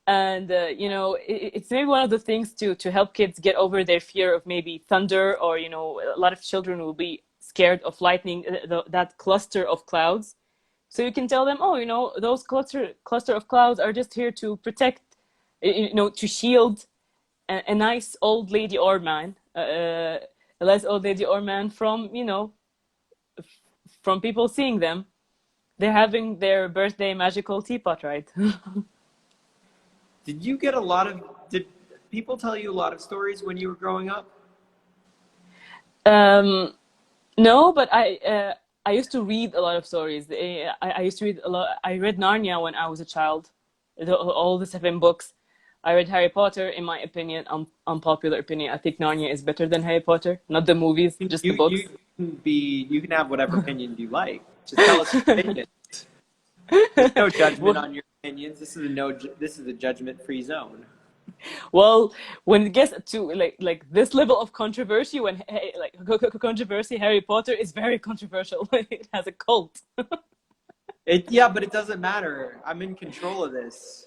And it's maybe one of the things to help kids get over their fear of maybe thunder, or a lot of children will be scared of lightning, that cluster of clouds. So you can tell them, oh, those cluster of clouds are just here to protect, to shield a nice old lady or man, a nice old lady or man from from people seeing them. They're having their birthday magical teapot ride. Did you get a lot of, did people tell you a lot of stories when you were growing up? No, but I used to read a lot of stories. I used to read a lot. I read Narnia when I was a child, all the 7 books. I read Harry Potter. In my opinion, unpopular opinion, I think Narnia is better than Harry Potter. Not the movies, just the books. You can have whatever opinion you like. Just tell us your opinion. There's no judgment Well, on your opinions. This is a judgment-free zone. well, when it gets to like this level of controversy, when like controversy, Harry Potter is very controversial. It has a cult. Yeah, but it doesn't matter. I'm in control of this.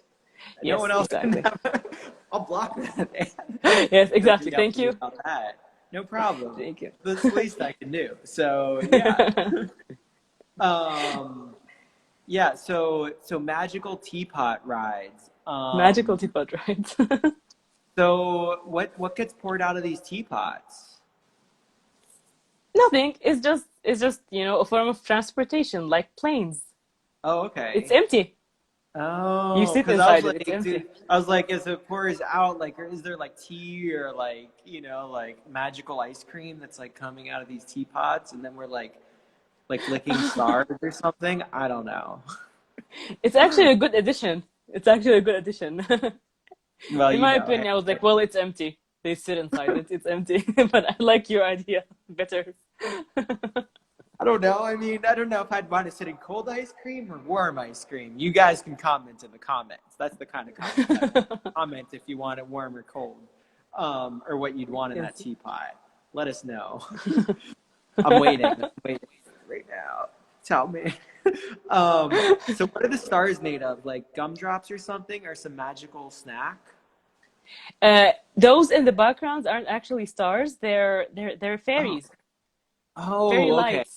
No Yes, one else can exactly. have. I'll block that. Yes, exactly. Thank you. About that. No problem. Thank you. That's the least I can do. So yeah. Yeah. So magical teapot rides. Magical Teapot Ride. So what gets poured out of these teapots? Nothing. It's just a form of transportation, like planes. Oh, It's okay. empty. You Oh, sit because I was inside it. It's like, empty. dude, I was like, as it pours out, like, is there like tea or like, like magical ice cream that's like coming out of these teapots, and then we're like licking stars or something? I don't know. It's actually a good addition. It's actually a good addition. Well, In my opinion, I was like, well, it's empty. They sit inside it. It's empty. But I like your idea better. I don't know. I mean, I don't know if I'd want to sit in cold ice cream or warm ice cream. You guys can comment in the comments. That's the kind of comment if you want it warm or cold, or what you'd want in that Yes. teapot. Let us know. I'm waiting right now. Tell me. So what are the stars made of? Like gumdrops or something, or some magical snack? Those in the backgrounds aren't actually stars. They're Oh, fairies. Fairy oh, okay. lights.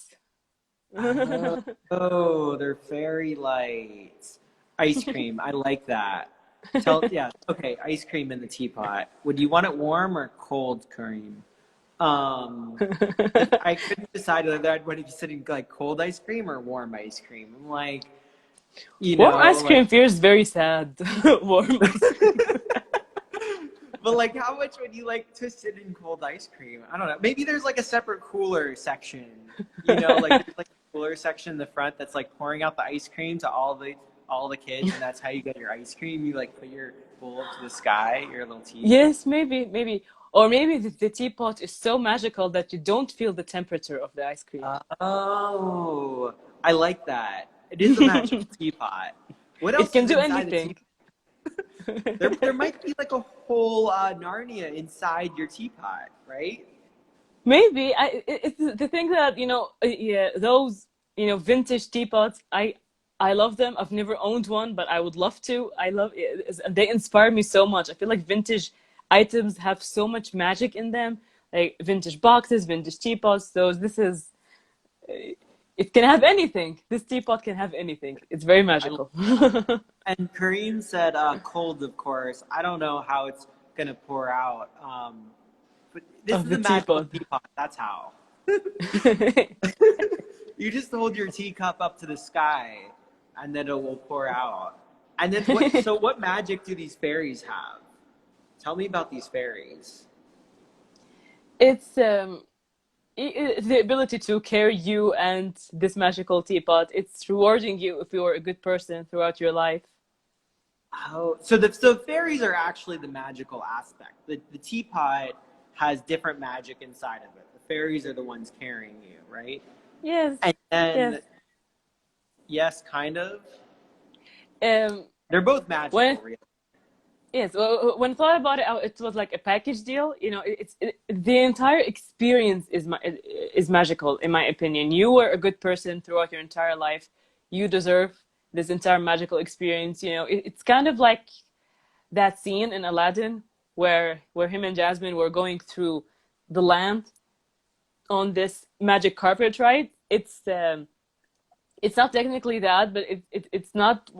Oh, they're fairy lights. Ice cream. I like that. Yeah. Okay, ice cream in the teapot. Would you want it warm or cold cream? I couldn't decide whether I'd want to be sitting like cold ice cream or warm ice cream. I'm like, Warm ice cream like. feels very sad. Warm ice cream. But like, how much would you like to sit in cold ice cream? I don't know. Maybe there's like a separate cooler section. Like there's like a cooler section in the front that's like pouring out the ice cream to all the kids, and that's how you get your ice cream. You like put your bowl up to the sky, your little tea. Yes, maybe. Or maybe the teapot is so magical that you don't feel the temperature of the ice cream. Oh, I like that. It is a magical teapot. What else It can is do inside the anything. teapot? There might be like a whole Narnia inside your teapot, right? Maybe it's the thing that yeah, those vintage teapots. I love them. I've never owned one, but I would love to. I love it. They inspire me so much. I feel like vintage items have so much magic in them, like vintage boxes, vintage teapots. So this is it can have anything. This teapot can have anything. It's very magical. And Kareem said cold, of course. I don't know how it's gonna pour out. But this Of is the a magical teapot. teapot. That's how. You just hold your teacup up to the sky, and then it will pour out. And then what magic do these fairies have? Tell me about these fairies. It's the ability to carry you and this magical teapot. It's rewarding you if you're a good person throughout your life. Oh, so fairies are actually the magical aspect. The teapot has different magic inside of it. The fairies are the ones carrying you, right? Yes, And yes. then, yes, kind of. Um, They're both magical, when really. Yes, well, when I thought about it, it was like a package deal. The entire experience is magical, in my opinion. You were a good person throughout your entire life. You deserve this entire magical experience. It's kind of like that scene in Aladdin where him and Jasmine were going through the land on this magic carpet ride. It's not technically that, but it's not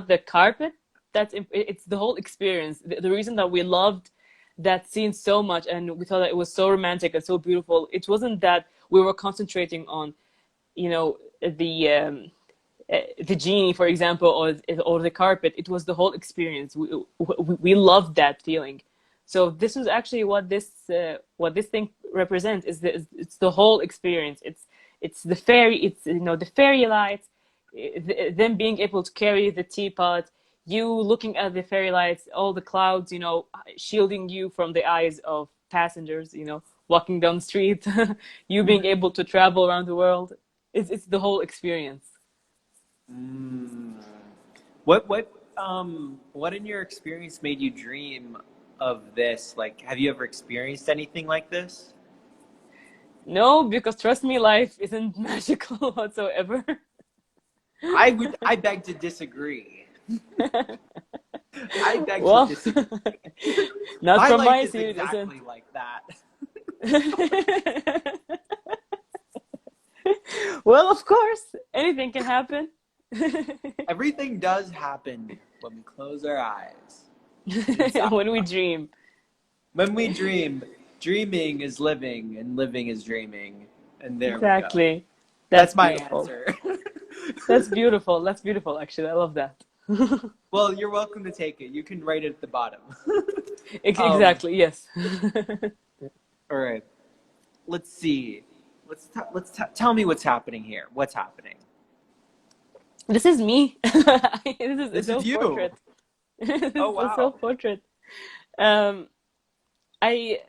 the carpet. It's the whole experience. The reason that we loved that scene so much and we thought that it was so romantic and so beautiful, it wasn't that we were concentrating on, the the genie, for example, or the carpet. It was the whole experience. We loved that feeling. So this is actually what this thing represents. It's the whole experience. It's the fairy. It's the fairy lights. Them being able to carry the teapot. You looking at the fairy lights, all the clouds, shielding you from the eyes of passengers. Walking down the street. You being able to travel around the world. It's the whole experience. Mm. What in your experience made you dream of this? Like, have you ever experienced anything like this? No, because trust me, life isn't magical whatsoever. I beg to disagree. I beg to Well, disagree. not My from life my is seat, it isn't. exactly like that. Well, of course, anything can happen. Everything does happen when we close our eyes. Inside. When we dream. When we dream, dreaming is living, and living is dreaming. And there we go. Exactly. That's my beautiful. answer. That's beautiful. That's beautiful, actually. I love that. Well, you're welcome to take it. You can write it at the bottom. Exactly, yes. All right. Let's see. Tell me what's happening here. What's happening? This is me. This is a This is you. self-portrait. This Oh, is a wow. self-portrait. Um, I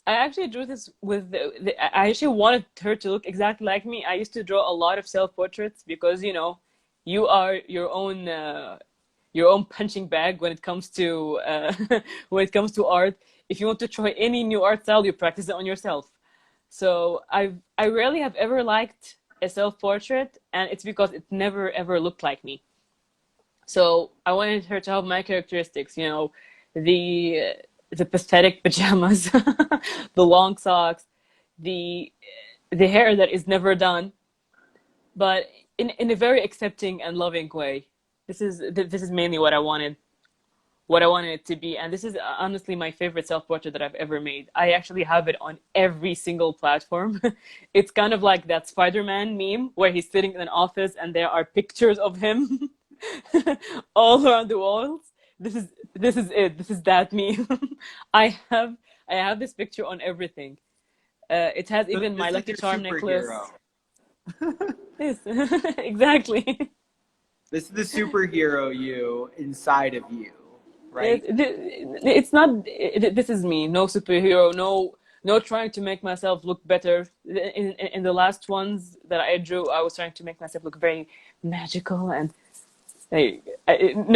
I actually drew this with I actually wanted her to look exactly like me. I used to draw a lot of self-portraits because you are your own punching bag when it comes to when it comes to art. If you want to try any new art style, you practice it on yourself. So I rarely have ever liked a self-portrait, and it's because it never ever looked like me. So I wanted her to have my characteristics, the the pathetic pajamas, the long socks, the the hair that is never done, but in a very accepting and loving way. This is mainly what I wanted it to be, and this is honestly my favorite self-portrait that I've ever made. I actually have it on every single platform. It's kind of like that Spider-Man meme where he's sitting in an office and there are pictures of him all around the walls. This is it. This is that meme. I have I have this picture on everything. It has So even this my is Lucky your Charm necklace. superhero. Yes, exactly. This is the superhero you inside of you, right? It's not. This is me. No superhero. No trying to make myself look better. In the last ones that I drew, I was trying to make myself look very magical and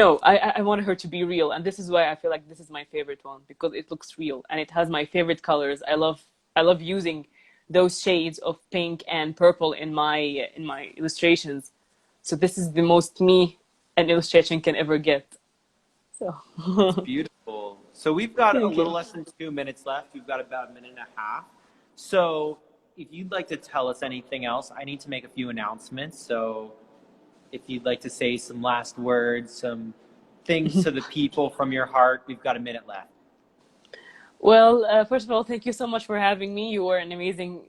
no, I wanted her to be real, and this is why I feel like this is my favorite one because it looks real and it has my favorite colors. I love using those shades of pink and purple in my illustrations. So this is the most me an illustration can ever get. So It's beautiful. So we've got a thank little you. less than 2 minutes left. We've got about a minute and a half. So if you'd like to tell us anything else, I need to make a few announcements. So if you'd like to say some last words, some things to the people from your heart, we've got a minute left. Well, first of all, thank you so much for having me. You were an amazing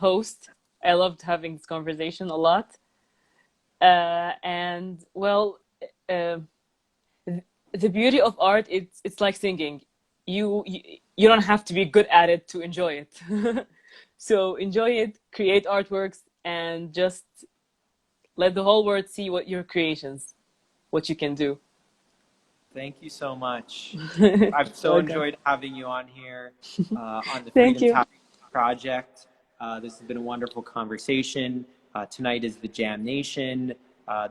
host. I loved having this conversation a lot. And well, uh, the beauty of art, it's like singing. You don't have to be good at it to enjoy it. So enjoy it, create artworks, and just let the whole world see what you can do. Thank you so much. You're I've so welcome. enjoyed having you on here on the Thank Freedom you. Topic Project. This has been a wonderful conversation. Tonight is the Jam Nation.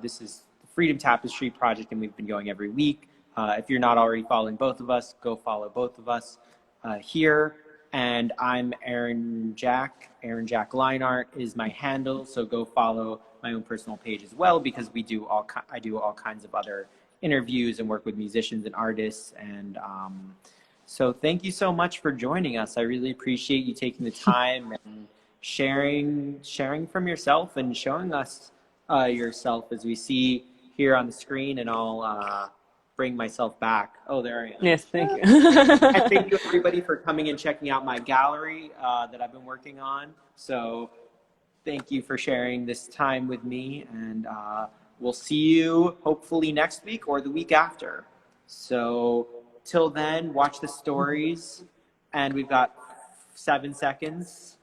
This is the Freedom Tapestry Project, and we've been going every week. If you're not already following both of us, go follow both of us here. And I'm Aaron Jack. Aaron Jack Line Art is my handle, so go follow my own personal page as well because I do all kinds of other interviews and work with musicians and artists. And so thank you so much for joining us. I really appreciate you taking the time and sharing from yourself and showing us yourself as we see here on the screen. And I'll bring myself back. Oh, there I am. Yes, thank you. And thank you everybody for coming and checking out my gallery that I've been working on. So thank you for sharing this time with me, and we'll see you hopefully next week or the week after. So till then, watch the stories, and we've got 7 seconds.